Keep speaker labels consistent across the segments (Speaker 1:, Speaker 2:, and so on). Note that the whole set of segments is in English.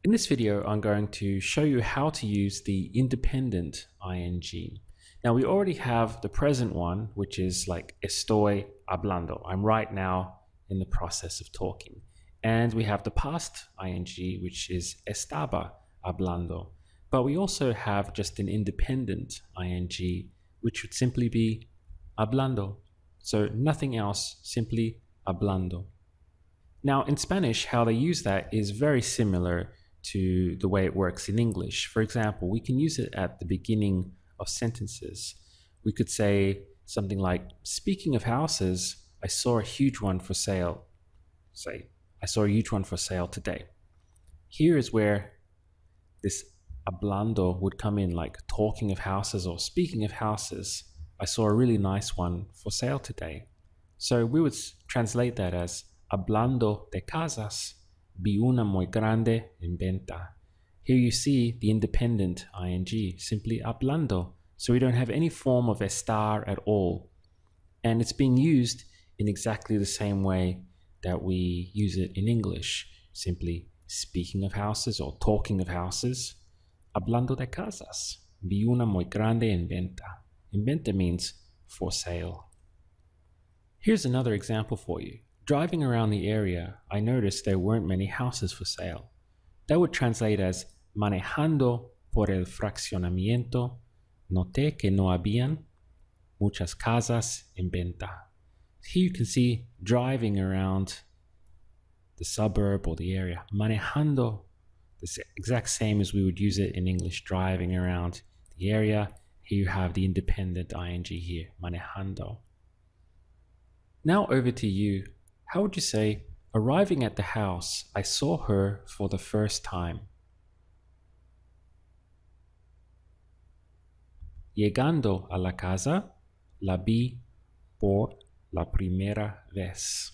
Speaker 1: In this video, I'm going to show you how to use the independent ing. Now, we already have the present one, which is like estoy hablando. I'm right now in the process of talking. And we have the past ing, which is estaba hablando. But we also have just an independent ing, which would simply be hablando. So nothing else, simply hablando. Now, in Spanish, how they use that is very similar to the way it works in English. For example, we can use it at the beginning of sentences. We could say something like, speaking of houses, I saw a huge one for sale. Say, I saw a huge one for sale today. Here is where this hablando would come in, like talking of houses or speaking of houses. I saw a really nice one for sale today. So we would translate that as, hablando de casas, vi una muy grande en venta. Here you see the independent ing, simply hablando. So we don't have any form of estar at all. And it's being used in exactly the same way that we use it in English, simply speaking of houses or talking of houses. Hablando de casas, vi una muy grande en venta. En venta means for sale. Here's another example for you. Driving around the area, I noticed there weren't many houses for sale. That would translate as, manejando por el fraccionamiento, noté que no habían muchas casas en venta. Here you can see driving around the suburb or the area. Manejando, the exact same as we would use it in English, driving around the area. Here you have the independent ing here, manejando. Now over to you. How would you say, arriving at the house, I saw her for the first time? Llegando a la casa, la vi por la primera vez.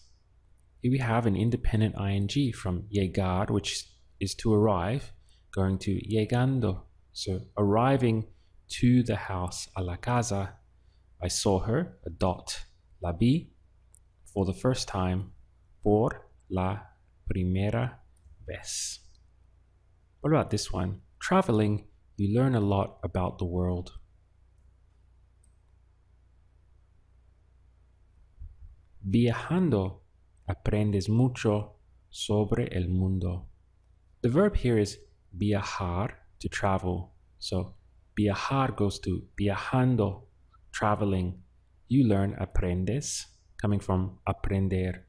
Speaker 1: Here we have an independent ing from llegar, which is to arrive, going to llegando. So arriving to the house, a la casa, I saw her, a dot, la vi, for the first time, por la primera vez. What about this one? Traveling, you learn a lot about the world. Viajando, aprendes mucho sobre el mundo. The verb here is viajar, to travel. So viajar goes to viajando, traveling. You learn aprendes, coming from aprender,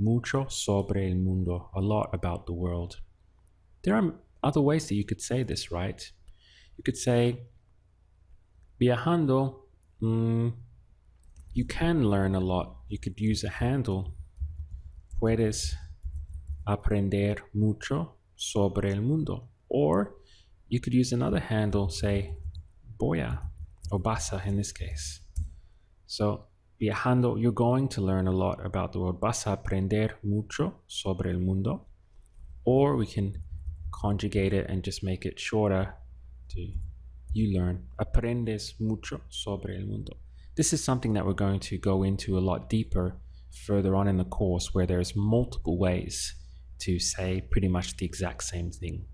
Speaker 1: mucho sobre el mundo, a lot about the world. There are other ways that you could say this, right? You could say, viajando, you can learn a lot. You could use a handle. Puedes aprender mucho sobre el mundo. Or you could use another handle, say, voy a, or vas a in this case. So, viajando, you're going to learn a lot about the world. Vas a aprender mucho sobre el mundo. Or we can conjugate it and just make it shorter to you learn. Aprendes mucho sobre el mundo. This is something that we're going to go into a lot deeper further on in the course, where there's multiple ways to say pretty much the exact same thing.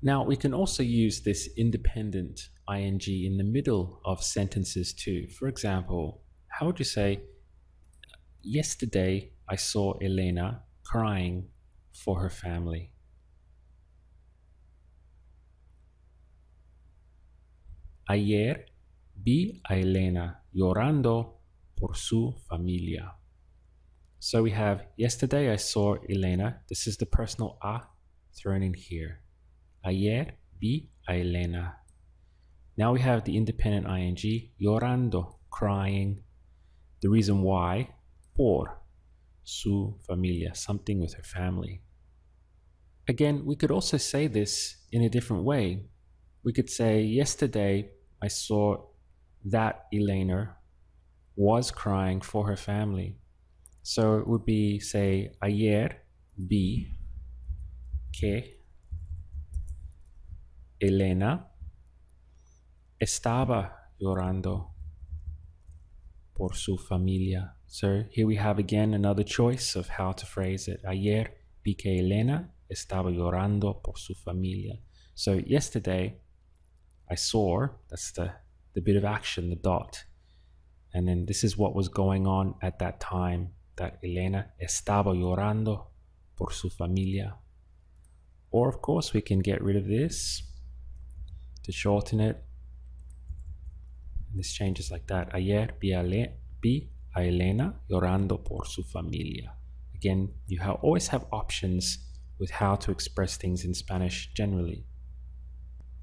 Speaker 1: Now, we can also use this independent ing in the middle of sentences too. For example, how would you say, yesterday I saw Elena crying for her family? Ayer vi a Elena llorando por su familia. So we have, yesterday I saw Elena. This is the personal a thrown in here. Ayer vi a Elena. Now we have the independent ing, llorando, crying. The reason why, por su familia, something with her family. Again, we could also say this in a different way. We could say, yesterday I saw that Elena was crying for her family. So it would be, say, ayer vi que Elena estaba llorando por su familia. So here we have again another choice of how to phrase it. Ayer vi que Elena estaba llorando por su familia. So yesterday I saw, that's the bit of action, the dot. And then this is what was going on at that time, that Elena estaba llorando por su familia. Or of course we can get rid of this to shorten it. And this changes like that. Ayer vi a Elena llorando por su familia. Again, you always have options with how to express things in Spanish generally.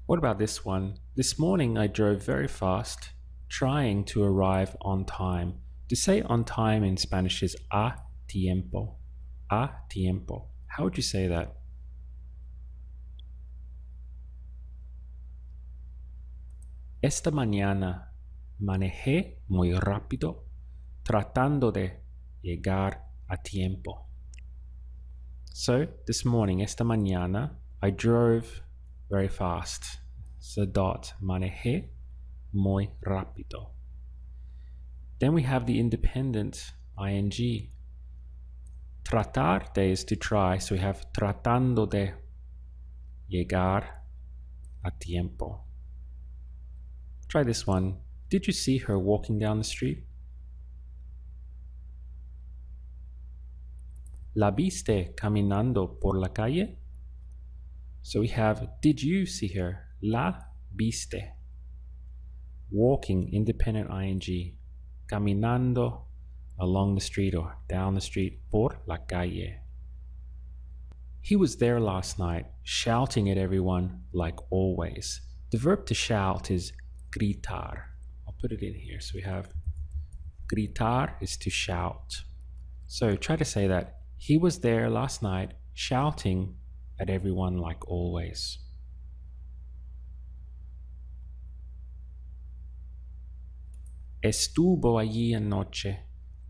Speaker 1: What about this one? This morning I drove very fast, trying to arrive on time. To say on time in Spanish is a tiempo. A tiempo. How would you say that? Esta mañana manejé muy rápido, tratando de llegar a tiempo. So this morning, esta mañana, I drove very fast. So dot, manejé muy rápido. Then we have the independent ing. Tratar de is to try, so we have tratando de llegar a tiempo. Try this one. Did you see her walking down the street? ¿La viste caminando por la calle? So we have, did you see her? La viste. Walking, independent ing. Caminando, along the street or down the street, por la calle. He was there last night, shouting at everyone like always. The verb to shout is gritar. I'll put it in here. So we have gritar is to shout. So try to say that. He was there last night, shouting at everyone like always. Estuvo allí anoche,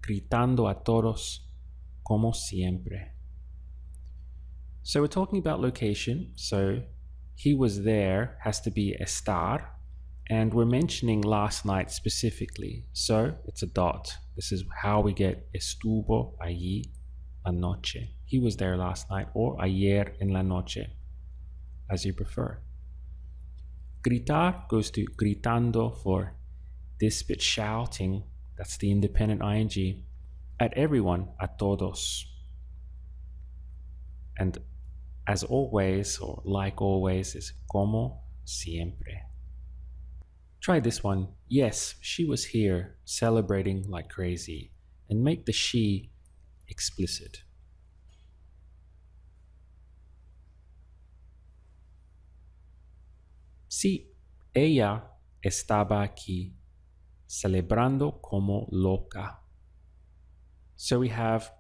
Speaker 1: gritando a todos como siempre. So we're talking about location. So he was there has to be estar. And we're mentioning last night specifically. So it's a dot. This is how we get estuvo allí anoche. He was there last night, or ayer en la noche, as you prefer. Gritar goes to gritando for this bit, shouting. That's the independent ing. At everyone, a todos. And as always, or like always, is como siempre. Try this one. Yes, she was here, celebrating like crazy. And make the she explicit. Sí, ella estaba aquí, celebrando como loca. So we have,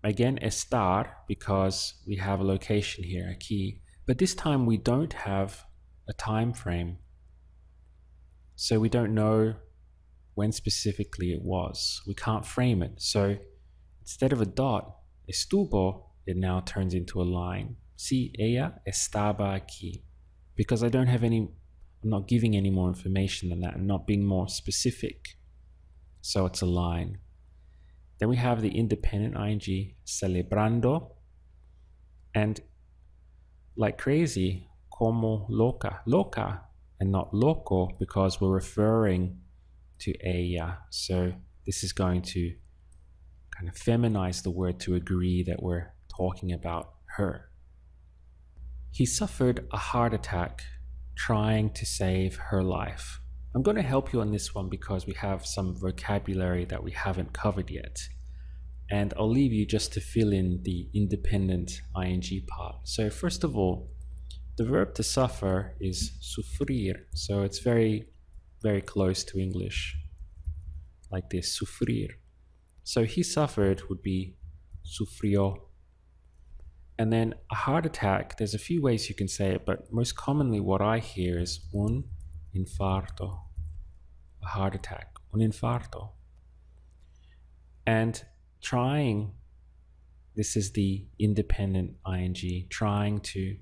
Speaker 1: again, estar, because we have a location here, aquí. But this time we don't have a time frame. So we don't know when specifically it was. We can't frame it. So instead of a dot, estuvo, it now turns into a line. Sí, ella estaba aquí. Because I'm not giving any more information than that. I'm not being more specific. So it's a line. Then we have the independent ing, celebrando. And like crazy, como loca. Loca and not loco, because we're referring to ella. So this is going to kind of feminize the word to agree that we're talking about her. He suffered a heart attack trying to save her life. I'm going to help you on this one because we have some vocabulary that we haven't covered yet. And I'll leave you just to fill in the independent ing part. So first of all, the verb to suffer is sufrir. So it's very, very close to English. Like this, sufrir. So he suffered would be sufrió. And then a heart attack, there's a few ways you can say it, but most commonly what I hear is un infarto. A heart attack, un infarto. And trying, this is the independent ing, trying to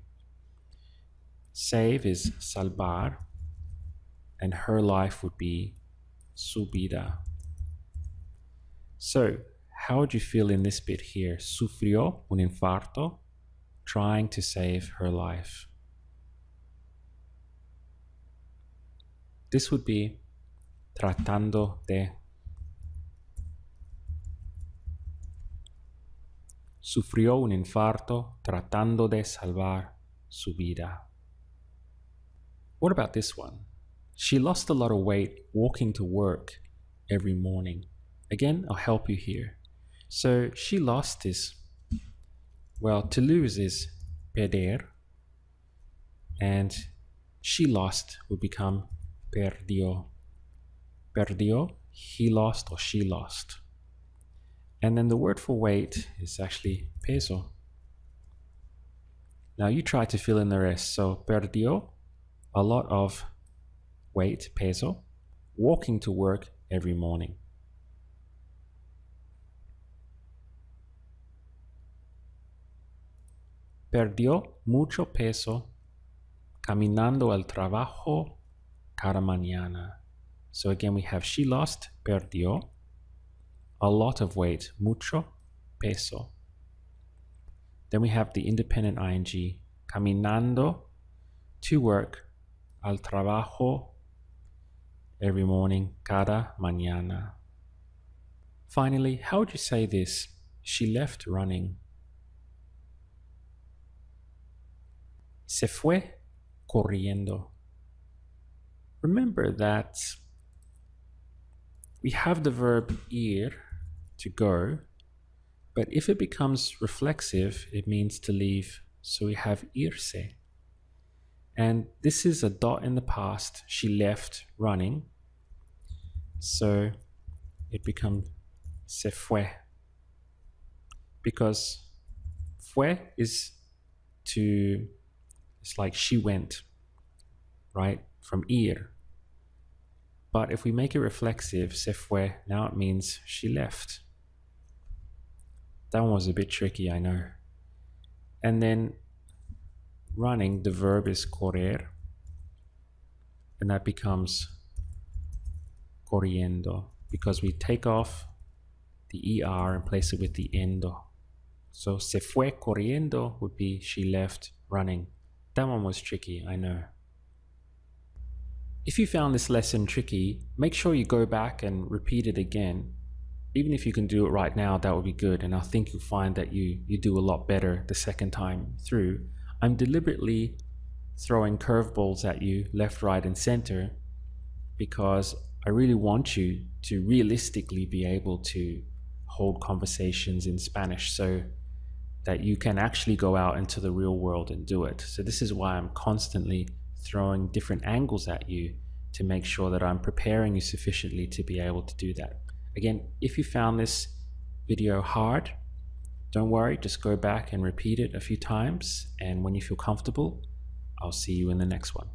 Speaker 1: save is salvar, and her life would be su vida. So how would you feel in this bit here? Sufrió un infarto, trying to save her life. This would be tratando de. Sufrió un infarto tratando de salvar su vida. What about this one? She lost a lot of weight walking to work every morning. Again, I'll help you here. So she lost this. Well, to lose is perder, and she lost would become perdió. Perdió, he lost or she lost. And then the word for weight is actually peso. Now you try to fill in the rest. So perdió, a lot of weight, peso, walking to work every morning. Perdió mucho peso caminando al trabajo cada mañana. So again, we have she lost, perdió, a lot of weight, mucho peso. Then we have the independent ing, caminando, to work, al trabajo, every morning, cada mañana. Finally, how would you say this? She left running. Se fue corriendo. Remember that we have the verb ir, to go, but if it becomes reflexive, it means to leave. So we have irse. And this is a dot in the past. She left running. So it becomes se fue. Because fue is to, it's like she went, right? From ir. But if we make it reflexive, se fue, now it means she left. That one was a bit tricky, I know. And then running, the verb is correr, and that becomes corriendo, because we take off the ER and place it with the endo. So se fue corriendo would be she left running. That one was tricky, I know. If you found this lesson tricky, make sure you go back and repeat it again. Even if you can do it right now, that would be good, and I think you'll find that you do a lot better the second time through. I'm deliberately throwing curveballs at you left, right, and center because I really want you to realistically be able to hold conversations in Spanish so that you can actually go out into the real world and do it. So this is why I'm constantly throwing different angles at you to make sure that I'm preparing you sufficiently to be able to do that. Again, if you found this video hard, don't worry, just go back and repeat it a few times, and when you feel comfortable, I'll see you in the next one.